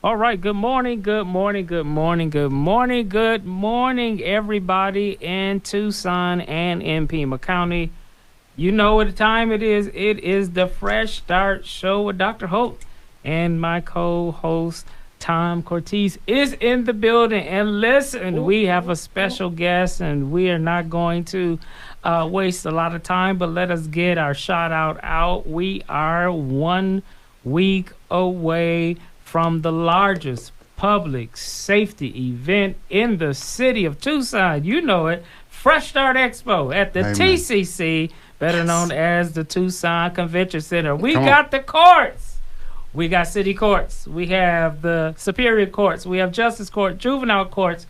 All right. Good morning. Good morning. Good morning. Good morning. Good morning, everybody in Tucson and in Pima County. You know what time it is. It is the Fresh Start Show with Dr. Holt, and my co-host Tom Cortez is in the building. And listen, we have a special guest, and we are not going to waste a lot of time, but let us get our shout out. We are 1 week away from the largest public safety event in the city of Tucson. You know it, Fresh Start Expo at the TCC, better known as the Tucson Convention Center. We got the courts. We got city courts. We have the Superior Courts. We have Justice Court, Juvenile Courts.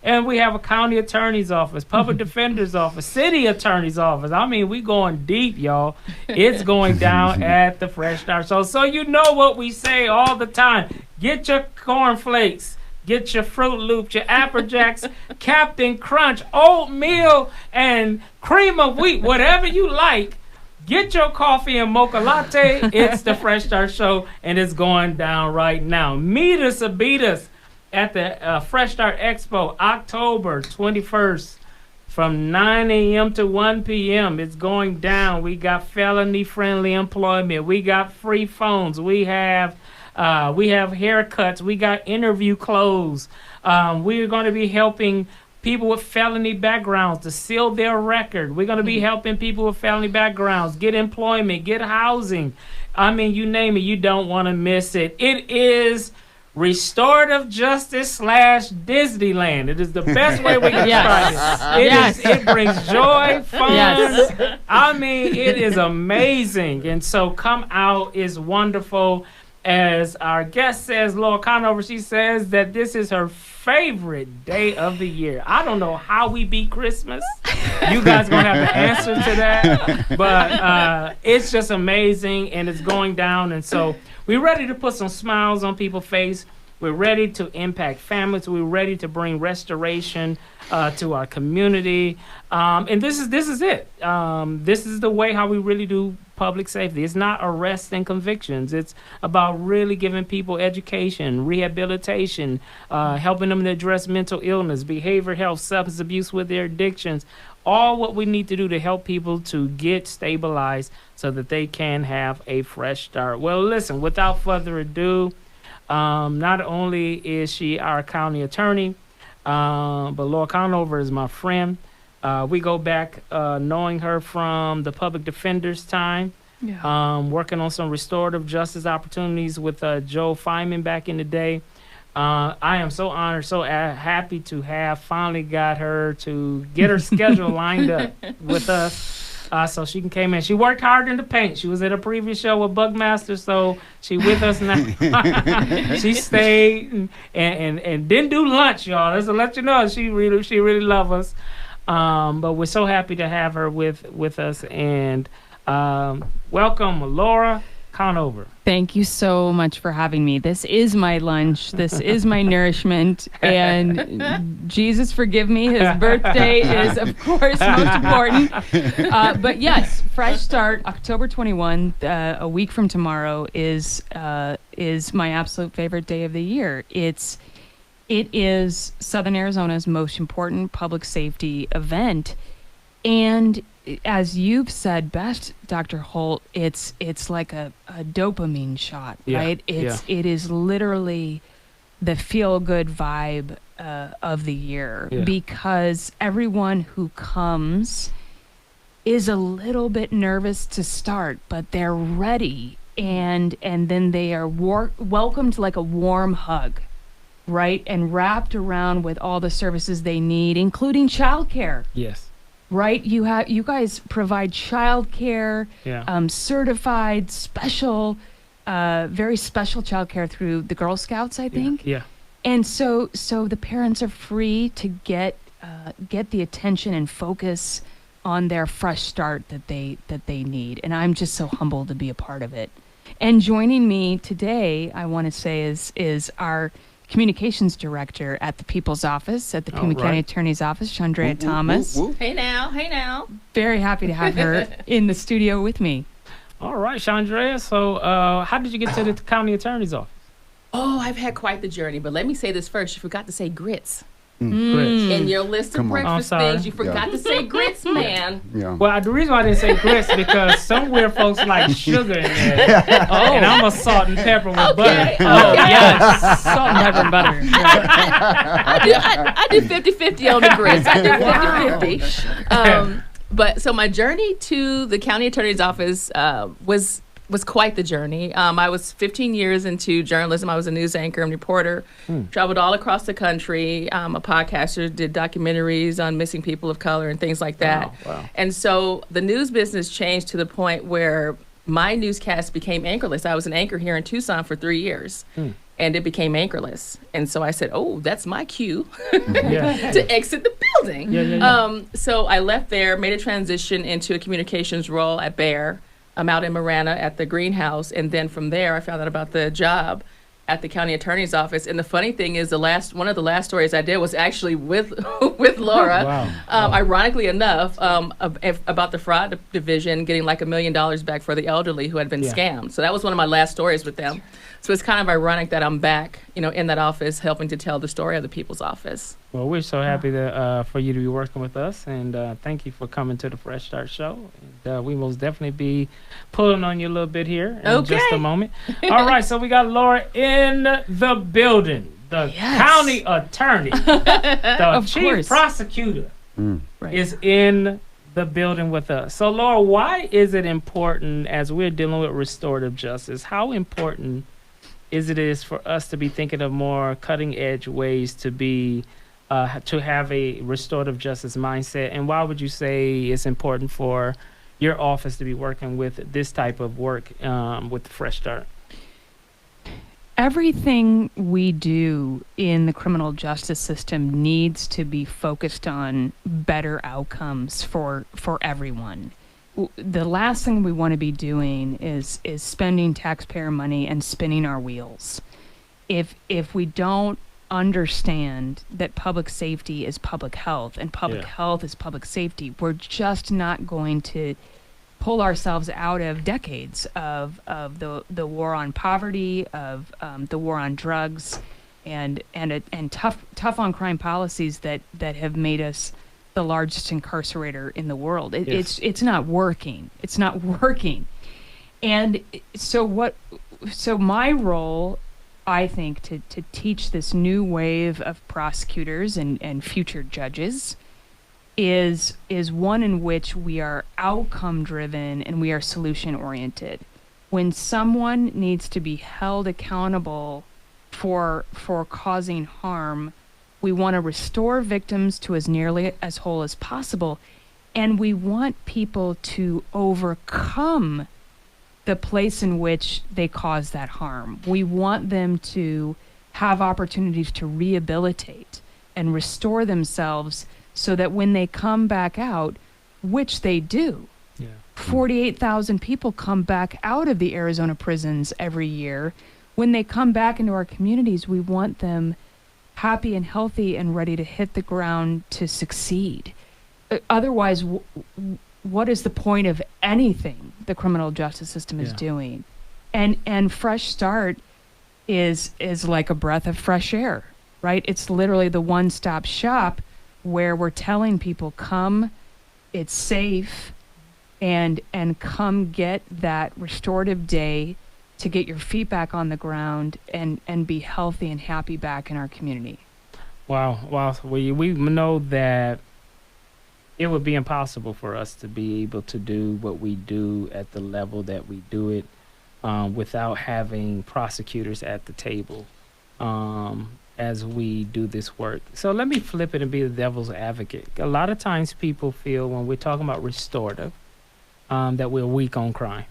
And we have a county attorney's office, public defender's office, city attorney's office. I mean, we going deep, y'all. It's going down at the Fresh Start Show. So you know what we say all the time. Get your cornflakes. Get your Fruit Loops, your Apple Jacks, Captain Crunch, oatmeal, and cream of wheat, whatever you like. Get your coffee and mocha latte. It's the Fresh Start Show, and it's going down right now. Meet us or beat us at the Fresh Start Expo, October 21st, from 9 a.m. to 1 p.m. It's going down. We got felony-friendly employment. We got free phones. We have haircuts. We got interview clothes. We're going to be helping people with felony backgrounds to seal their record. We're going to be helping people with felony backgrounds get employment, get housing. I mean, you name it. You don't want to miss it. It is restorative justice / Disneyland. It is the best way we can describe it. It brings joy, fun. Yes. I mean, it is amazing. And so come out. It's wonderful. As our guest says, Laura Conover, she says that this is her favorite day of the year. I don't know how we beat Christmas. You guys are going to have the answer to that. But it's just amazing, and it's going down. And so we're ready to put some smiles on people's face. We're ready to impact families. We're ready to bring restoration to our community. And this is it. This is the way how we really do public safety. It's not arrests and convictions. It's about really giving people education, rehabilitation, helping them to address mental illness, behavioral health, substance abuse with their addictions, all what we need to do to help people to get stabilized so that they can have a fresh start. Well, listen, without further ado, not only is she our county attorney, but Laura Conover is my friend. We go back knowing her from the public defender's time, working on some restorative justice opportunities with Joe Fineman back in the day. I am so honored, so happy to have finally got her to get her schedule lined up with us. So she came in. She worked hard in the paint. She was at a previous show with Bugmaster, so she with us now. She stayed and didn't do lunch, y'all. Just to let you know, she really loves us. But we're so happy to have her with us. And welcome, Laura Conover. Thank you so much for having me. This is my lunch. This is my nourishment. And Jesus forgive me, his birthday is, of course, most important. But yes, Fresh Start, October 21, a week from tomorrow, is my absolute favorite day of the year. It is Southern Arizona's most important public safety event. And as you've said best, Dr. Holt, it's like a dopamine shot, right? It is literally the feel-good vibe of the year because everyone who comes is a little bit nervous to start, but they're ready, and then they are welcomed like a warm hug, right? And wrapped around with all the services they need, including childcare. Yes. Right? You guys provide childcare, certified, special, very special childcare through the Girl Scouts, I think. Yeah. And so the parents are free to get the attention and focus on their fresh start that they need. And I'm just so humbled to be a part of it. And joining me today, I want to say, is our communications director at the People's Office, at the Pima County Attorney's Office, Chandrea Thomas. Hey now. Very happy to have her in the studio with me. All right, Chandrea. So how did you get to the county attorney's office? Oh, I've had quite the journey, but let me say this first. You forgot to say grits. Grits. In your list of Come on. breakfast I'm sorry. things, you forgot to say grits, man. Yeah. Well, the reason why I didn't say grits because some weird folks like sugar in there. And I'm a salt and pepper with butter. Oh, yes. Salt and pepper and butter. I do 50-50 on the grits. I do 50-50. But so my journey to the county attorney's office was quite the journey. I was 15 years into journalism. I was a news anchor and reporter, traveled all across the country. A podcaster, did documentaries on missing people of color and things like that. Wow. And so the news business changed to the point where my newscast became anchorless. I was an anchor here in Tucson for 3 years. And it became anchorless. And so I said, oh, that's my cue Yeah. to exit the building. Yeah. So I left there, made a transition into a communications role at Bayer. I'm out in Marana at the greenhouse. And then from there, I found out about the job at the county attorney's office. And the funny thing is one of the last stories I did was actually with Laura. Wow. Ironically enough, about the fraud division getting like $1 million back for the elderly who had been scammed. So that was one of my last stories with them. So it's kind of ironic that I'm back, in that office helping to tell the story of the People's Office. Well, we're so happy for you to be working with us, and thank you for coming to the Fresh Start Show. And, we most definitely be pulling on you a little bit here in just a moment. All right, so we got Laura in the building, the county attorney, the chief prosecutor is in the building with us. So, Laura, why is it important as we're dealing with restorative justice? How important is for us to be thinking of more cutting edge ways to be to have a restorative justice mindset, and why would you say it's important for your office to be working with this type of work with Fresh Start? Everything we do in the criminal justice system needs to be focused on better outcomes for everyone. The last thing we want to be doing is spending taxpayer money and spinning our wheels. If we don't understand that public safety is public health and public health is public safety, we're just not going to pull ourselves out of decades of the war on poverty, of the war on drugs, and tough on crime policies that have made us the largest incarcerator in the world. It's not working. It's not working. And so my role, I think, to teach this new wave of prosecutors and future judges is one in which we are outcome driven and we are solution oriented. When someone needs to be held accountable for causing harm, we want to restore victims to as nearly as whole as possible, and we want people to overcome the place in which they cause that harm. We want them to have opportunities to rehabilitate and restore themselves so that when they come back out, which they do, 48,000 people come back out of the Arizona prisons every year. When they come back into our communities, we want them happy and healthy and ready to hit the ground to succeed. Otherwise, what is the point of anything the criminal justice system is doing? And Fresh Start is like a breath of fresh air, right? It's literally the one-stop shop where we're telling people, come, it's safe, and come get that restorative day to get your feet back on the ground and be healthy and happy back in our community. Wow. We know that it would be impossible for us to be able to do what we do at the level that we do it without having prosecutors at the table as we do this work. So let me flip it and be the devil's advocate. A lot of times people feel when we're talking about restorative that we're weak on crime.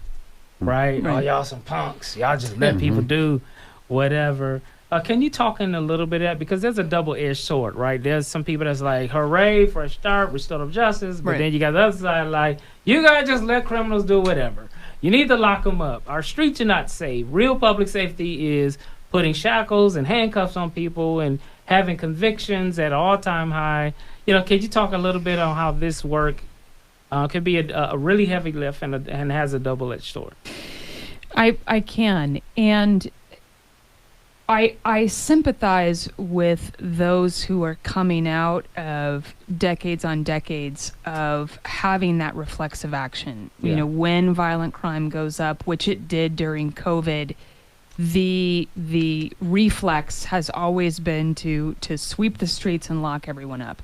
Right? Oh, y'all some punks. Y'all just let people do whatever. Can you talk in a little bit of that? Because there's a double-edged sword, right? There's some people that's like, hooray, Fresh Start, restorative justice. But then you got the other side like, you got to just let criminals do whatever. You need to lock them up. Our streets are not safe. Real public safety is putting shackles and handcuffs on people and having convictions at an all-time high. Can you talk a little bit on how this work could be a really heavy lift and has a double-edged sword? I can. And I sympathize with those who are coming out of decades on decades of having that reflexive action. Yeah. You know, when violent crime goes up, which it did during COVID, the reflex has always been to sweep the streets and lock everyone up.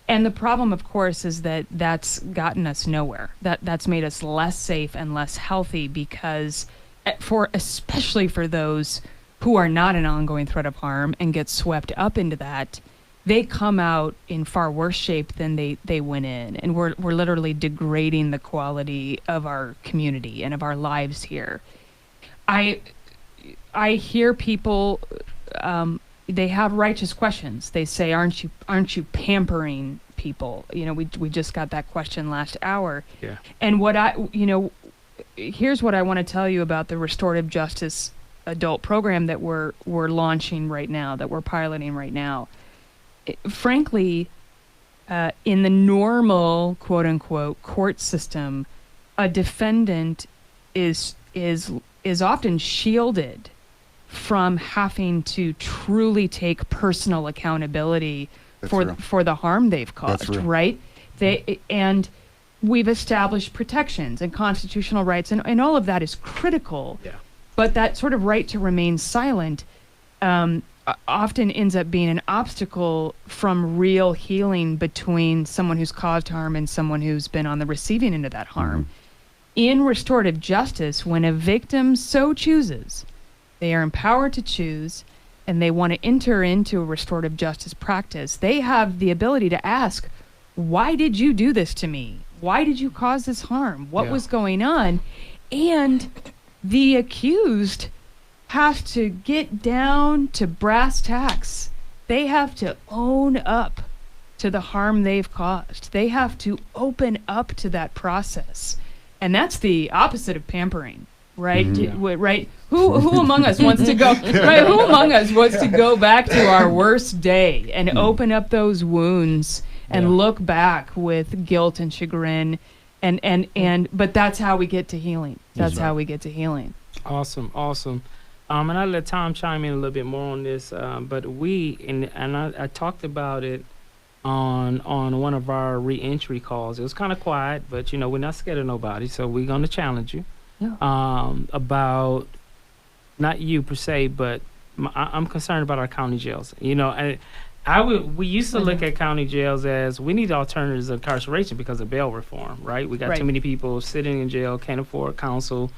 And the problem, of course, is that that's gotten us nowhere. That's made us less safe and less healthy because especially for those who are not an ongoing threat of harm and get swept up into that, they come out in far worse shape than they went in. And we're literally degrading the quality of our community and of our lives here. I hear people, they have righteous questions. They say, aren't you pampering people? You know, we just got that question last hour. Yeah. And here's what I want to tell you about the restorative justice adult program that we're launching right now, that we're piloting right now. Frankly, in the normal quote unquote court system, a defendant is often shielded from having to truly take personal accountability for the harm they've caused, right? And we've established protections and constitutional rights, and all of that is critical. Yeah. But that sort of right to remain silent often ends up being an obstacle from real healing between someone who's caused harm and someone who's been on the receiving end of that harm. In restorative justice, when a victim so chooses, they are empowered to choose, and they want to enter into a restorative justice practice, they have the ability to ask, why did you do this to me? Why did you cause this harm? What was going on? And the accused has to get down to brass tacks. They have to own up to the harm they've caused. They have to open up to that process. And that's the opposite of pampering, right? Right? Who among us wants to go right? Who among us wants to go back to our worst day and open up those wounds and look back with guilt and chagrin? But that's how we get to healing. That's how we get to healing. Awesome. And I'll let Tom chime in a little bit more on this. But I talked about it on one of our re-entry calls. It was kind of quiet, but we're not scared of nobody, so we're going to challenge you. Yeah. About not you per se, but I'm concerned about our county jails. We used to look at county jails as we need alternatives to incarceration because of bail reform, right? We got too many people sitting in jail, can't afford counsel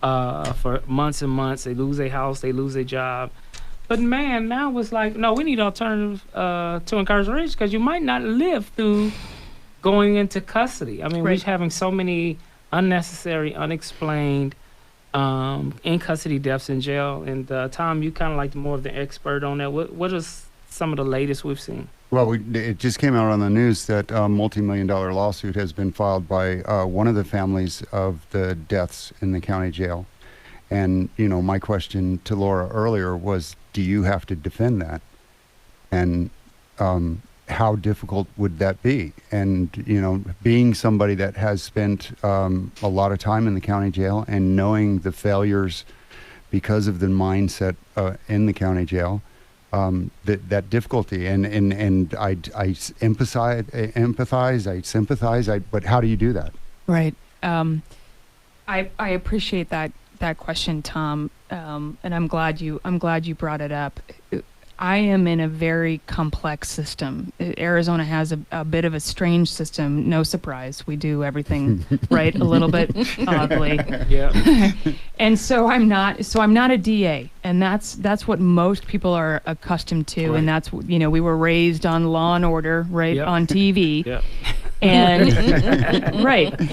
for months and months. They lose their house, they lose their job. But man, now it's like, no, we need alternatives to incarceration because you might not live through going into custody. I mean, we're having so many unnecessary, unexplained in custody deaths in jail. And Tom, you kind of like more of the expert on that. What is some of the latest we've seen? Well, it just came out on the news that a multi-million-dollar lawsuit has been filed by one of the families of the deaths in the county jail. And, my question to Laura earlier was, do you have to defend that? And how difficult would that be? And, being somebody that has spent a lot of time in the county jail and knowing the failures because of the mindset in the county jail, that difficulty, and I empathize, I sympathize, but how do you do that? Right. I appreciate that question, Tom, and I'm glad you brought it up. I am in a very complex system. Arizona has a bit of a strange system. No surprise, we do everything right a little bit oddly. Yeah. And so I'm not a DA, and that's what most people are accustomed to, and that's we were raised on Law and Order, right, on TV. Yeah. And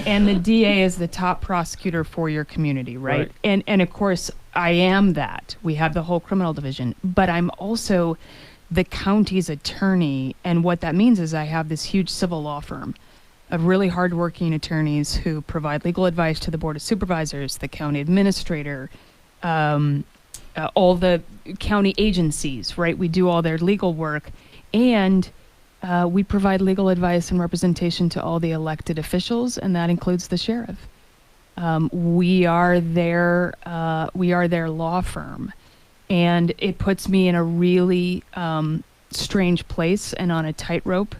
and the DA is the top prosecutor for your community, right? And of course I am that. We have the whole criminal division, but I'm also the county's attorney, and what that means is I have this huge civil law firm of really hardworking attorneys who provide legal advice to the Board of Supervisors, the county administrator, all the county agencies, right? We do all their legal work, and we provide legal advice and representation to all the elected officials, and that includes the sheriff. We are their law firm, And it puts me in a really strange place and on a tightrope.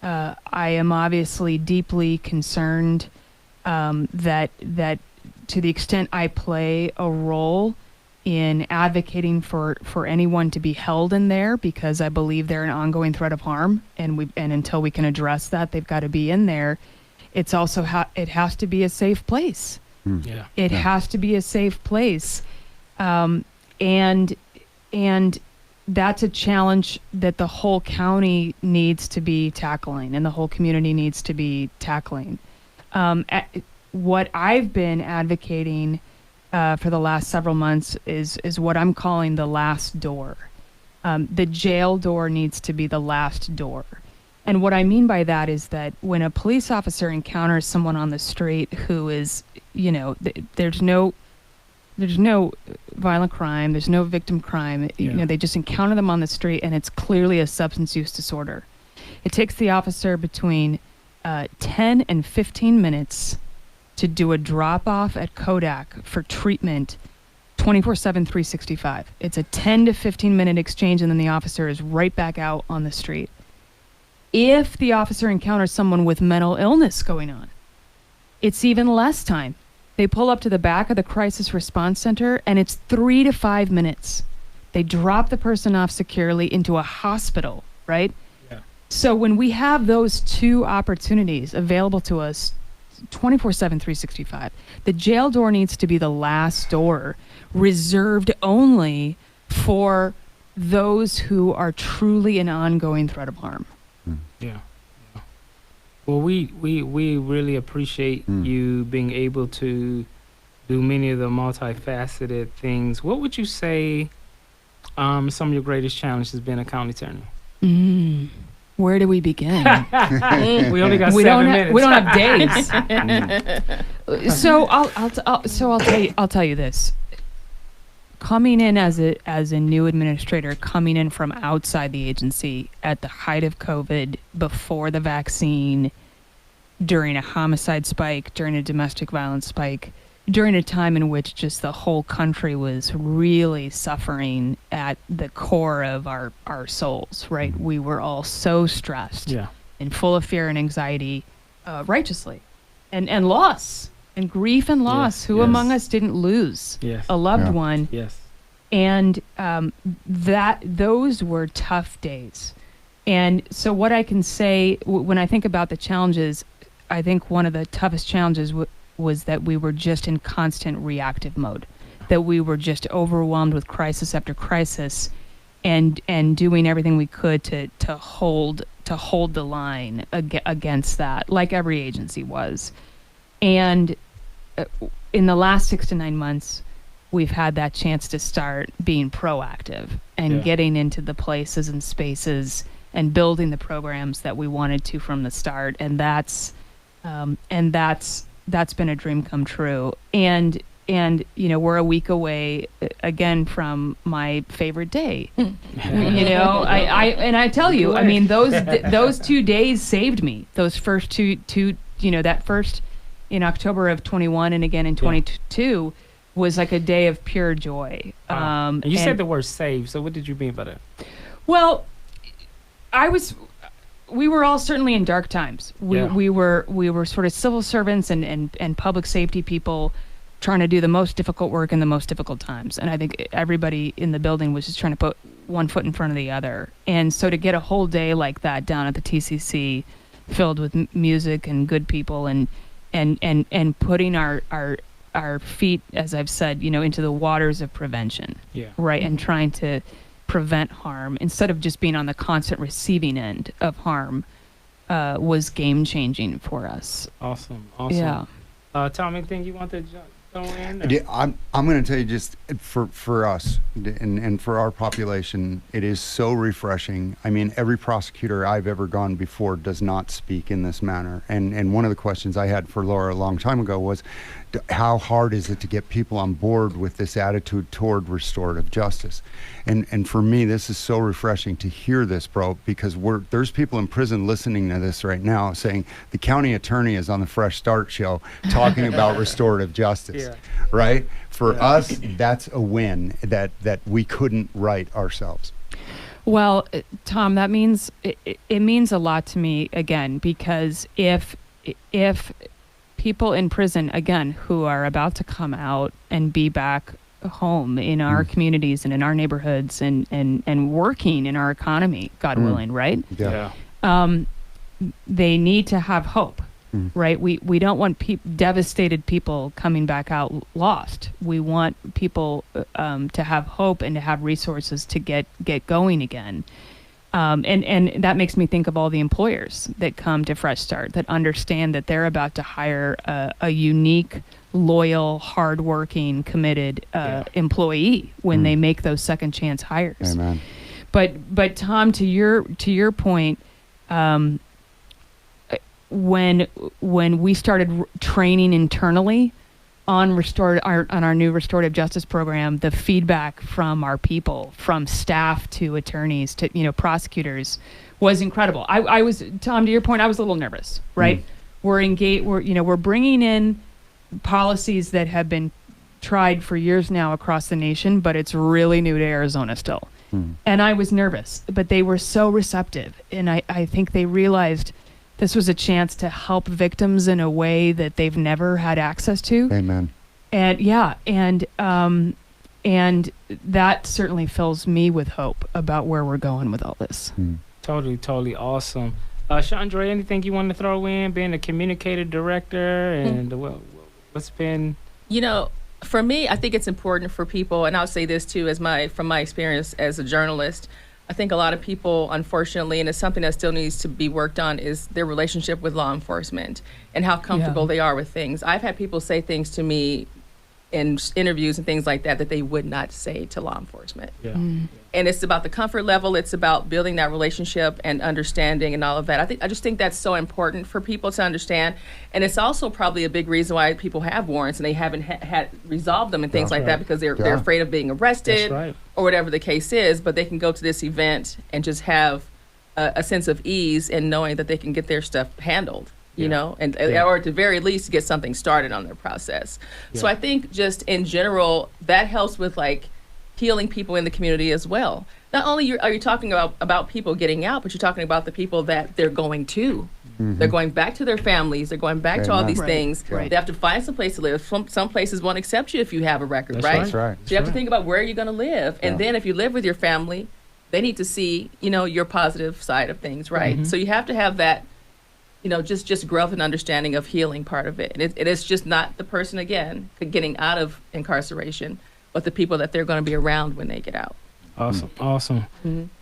I am obviously deeply concerned that to the extent I play a role in advocating for anyone to be held in there, because I believe they're an ongoing threat of harm, and until we can address that, they've got to be in there. It's also it has to be a safe place. Yeah. It has to be a safe place, and that's a challenge that the whole county needs to be tackling, and the whole community needs to be tackling. What I've been advocating for the last several months is what I'm calling the last door. The jail door needs to be the last door. And what I mean by that is that when a police officer encounters someone on the street who is, there's no violent crime, there's no victim crime, they just encounter them on the street, and it's clearly a substance use disorder. It takes the officer between 10 and 15 minutes to do a drop-off at Kodak for treatment 24/7, 365. It's a 10 to 15-minute exchange, and then the officer is right back out on the street. If the officer encounters someone with mental illness going on, it's even less time. They pull up to the back of the crisis response center, and it's 3 to 5 minutes. They drop the person off securely into a hospital, right? Yeah. So when we have those two opportunities available to us 24/7, 365, the jail door needs to be the last door, reserved only for those who are truly an ongoing threat of harm. Yeah. Well, we really appreciate you being able to do many of the multifaceted things. What would you say some of your greatest challenges been a county attorney? Where do we begin? We only got 7 minutes. We don't have days. So I'll tell you this. Coming in as a new administrator, coming in from outside the agency at the height of COVID, before the vaccine, during a homicide spike, during a domestic violence spike, during a time in which just the whole country was really suffering at the core of our souls, right? We were all so stressed and full of fear and anxiety, righteously, and loss. And grief and loss. Yes, Who among us didn't lose a loved one? Yes. And those were tough days. And so what I can say when I think about the challenges, I think one of the toughest challenges was that we were just in constant reactive mode, that we were just overwhelmed with crisis after crisis, and doing everything we could to hold the line against that, like every agency was. And in the last 6 to 9 months, we've had that chance to start being proactive and getting into the places and spaces and building the programs that we wanted to from the start. And that's been a dream come true. And we're a week away again from my favorite day. I tell you, I mean, those 2 days saved me. Those first two, that first in October of 21 and again in 22 was like a day of pure joy. And you said the word save. So what did you mean by that? Well, we were all certainly in dark times. We were sort of civil servants and public safety people trying to do the most difficult work in the most difficult times. And I think everybody in the building was just trying to put one foot in front of the other. And so to get a whole day like that down at the TCC, filled with music and good people, and putting our feet, as I've said, into the waters of prevention, right, and trying to prevent harm instead of just being on the constant receiving end of harm, was game changing for us. Awesome. Yeah. Tom, anything you want to throw in? Yeah, I'm going to tell you, just for us and for our population, it is so refreshing. I mean, every prosecutor I've ever gone before does not speak in this manner. And one of the questions I had for Laura a long time ago was, how hard is it to get people on board with this attitude toward restorative justice? And for me, this is so refreshing to hear this, bro, because there's people in prison listening to this right now saying the county attorney is on the Fresh Start show talking about restorative justice, right? for us, that's a win that we couldn't write ourselves. Well, Tom, that means it means a lot to me again, because if people in prison again who are about to come out and be back home in our communities and in our neighborhoods and working in our economy, God willing, right? Yeah. They need to have hope, right? We don't want devastated people coming back out lost. We want people to have hope and to have resources to get going again. And that makes me think of all the employers that come to Fresh Start that understand that they're about to hire a unique, loyal, hardworking, committed employee when they make those second chance hires. Amen. But Tom, to your point, when we started training internally on our new restorative justice program, the feedback from our people, from staff to attorneys to prosecutors, was incredible. I was, Tom, to your point, I was a little nervous, right? We're engaged. We're bringing in policies that have been tried for years now across the nation, but it's really new to Arizona still. And I was nervous, but they were so receptive, and I think they realized this was a chance to help victims in a way that they've never had access to. Amen. And and that certainly fills me with hope about where we're going with all this. Totally awesome. Chandra, anything you want to throw in, being a communicative director, and what's been... For me, I think it's important for people, and I'll say this too, from my experience as a journalist. I think a lot of people, unfortunately, and it's something that still needs to be worked on, is their relationship with law enforcement and how comfortable they are with things. I've had people say things to me in interviews and things like that they would not say to law enforcement. And it's about the comfort level. It's about building that relationship and understanding and all of that. I just think that's so important for people to understand. And it's also probably a big reason why people have warrants and they haven't had resolved them and things like that, because they're afraid of being arrested or whatever the case is. But they can go to this event and just have a sense of ease in knowing that they can get their stuff handled. Or at the very least get something started on their process. So I think just in general, that helps with healing people in the community as well. Not only are you talking about people getting out, but you're talking about the people that they're going to. They're going back to their families. They're going back to all these things. They have to find some place to live. Some places won't accept you if you have a record, right? That's right. So you have to think about where you're going to live. And then if you live with your family, they need to see, your positive side of things, right? So you have to have that, just growth and understanding of healing part of it. And it is just not the person, again, getting out of incarceration, but the people that they're going to be around when they get out. Awesome.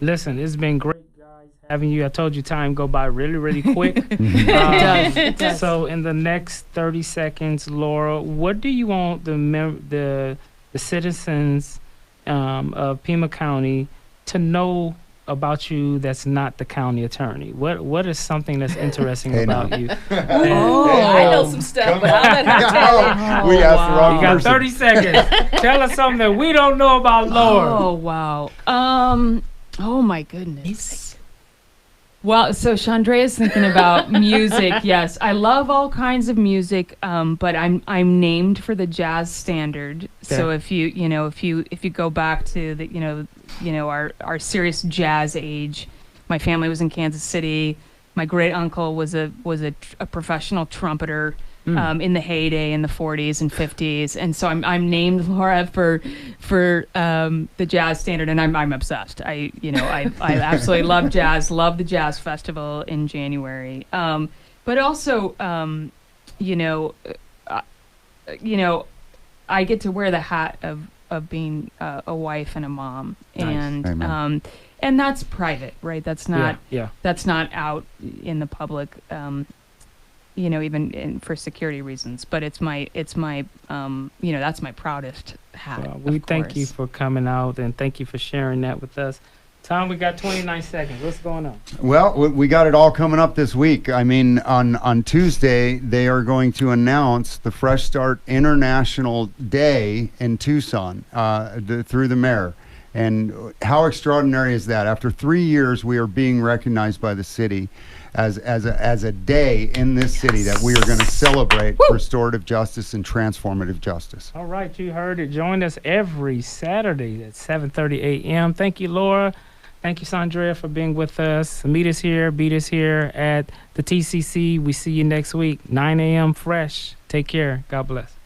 Listen, it's been great, guys, having you. I told you time go by really, really quick. It does. So in the next 30 seconds, Laura, what do you want the citizens of Pima County to know about you that's not the county attorney? What is something that's interesting about you? I know some stuff, but I'll let her tell it. We asked the wrong You got person. 30 seconds. Tell us something that we don't know about Laura. Oh, wow. Oh, my goodness. Well, so Chandrea's thinking about music. Yes, I love all kinds of music, but I'm named for the jazz standard. So if you go back to the our serious jazz age, my family was in Kansas City. My great uncle was a professional trumpeter in the heyday in the 40s and 50s, and so I'm named Laura for the jazz standard, and I'm obsessed. I absolutely love jazz. Love the jazz festival in January, but also I get to wear the hat of being a wife and a mom, Nice. And that's private, right? That's not that's not out in the public. Even for security reasons, but it's my that's my proudest hat. Well, we thank you for coming out, and thank you for sharing that with us. Tom, we got 29 seconds. What's going on? Well, we got it all coming up this week. I mean, on Tuesday, they are going to announce the Fresh Start International Day in Tucson through the mayor. And how extraordinary is that? After 3 years, we are being recognized by the city as a day in this city that we are going to celebrate restorative justice and transformative justice. All right, you heard it. Join us every Saturday at 7:30 a.m. Thank you, Laura. Thank you, Sandria, for being with us. Meet us here, beat us here at the TCC. We see you next week, 9 a.m. fresh. Take care. God bless.